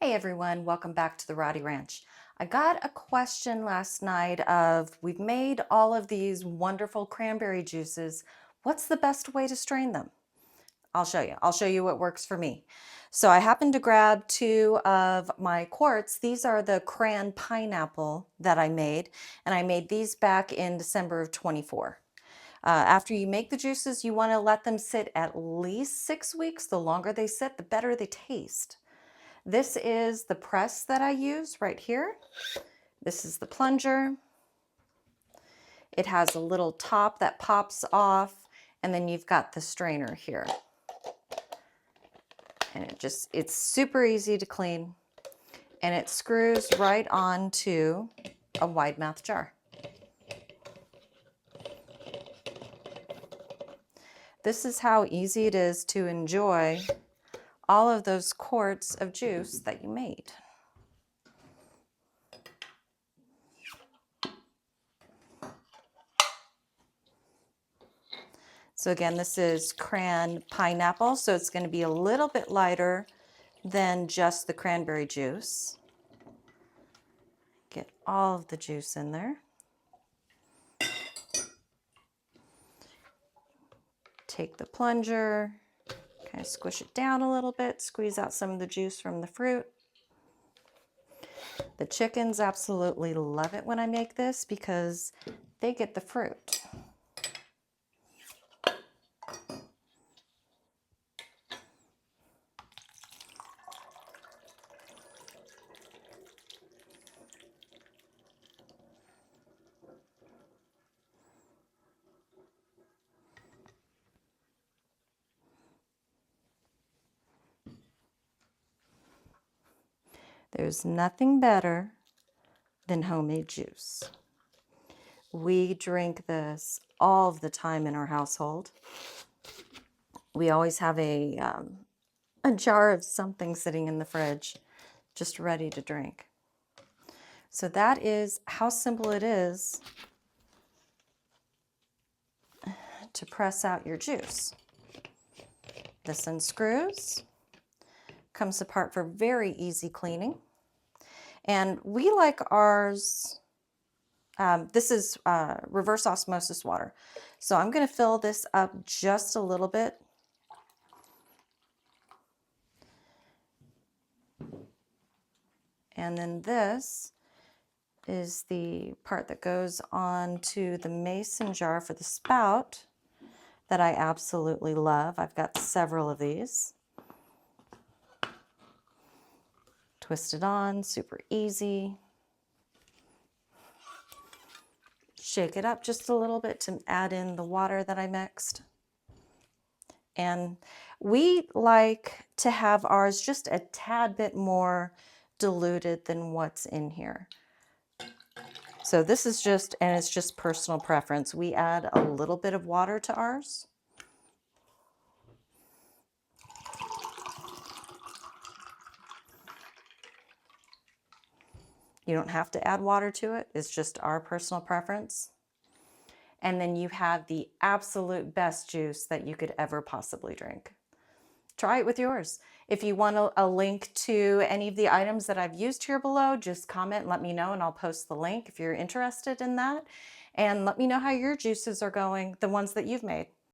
Hey everyone, welcome back to the Roddy Ranch. I got a question last night of, we've made all of these wonderful cranberry juices. What's the best way to strain them? I'll show you. I'll show you what works for me. So I happened to grab two of my quarts. These are the Cran-Pineapple that I made, and I made these back in December of 24. After you make the juices, you want to let them sit at least 6 weeks. The longer they sit, the better they taste. This is the press that I use right here. This is the plunger. It has a little top that pops off, and then you've got the strainer here. And it's super easy to clean, and it screws right onto a wide mouth jar. This is how easy it is to enjoy all of those quarts of juice that you made. So again, this is Cran-Pineapple, so it's going to be a little bit lighter than just the cranberry juice. Get all of the juice in there. Take the plunger, kind of squish it down a little bit, squeeze out some of the juice from the fruit. The chickens absolutely love it when I make this because they get the fruit. There's nothing better than homemade juice. We drink this all the time in our household. We always have a jar of something sitting in the fridge, just ready to drink. So that is how simple it is to press out your juice. This unscrews, comes apart for very easy cleaning. And we like ours, this is reverse osmosis water. So I'm going to fill this up just a little bit. And then this is the part that goes on to the mason jar for the spout that I absolutely love. I've got several of these. Twist it on, super easy. Shake it up just a little bit to add in the water that I mixed. And we like to have ours just a tad bit more diluted than what's in here. So this is just, and it's just personal preference. We add a little bit of water to ours. You don't have to add water to it. It's just our personal preference. And then you have the absolute best juice that you could ever possibly drink. Try it with yours. If you want a link to any of the items that I've used here below, just comment and let me know, and I'll post the link if you're interested in that. And let me know how your juices are going, the ones that you've made.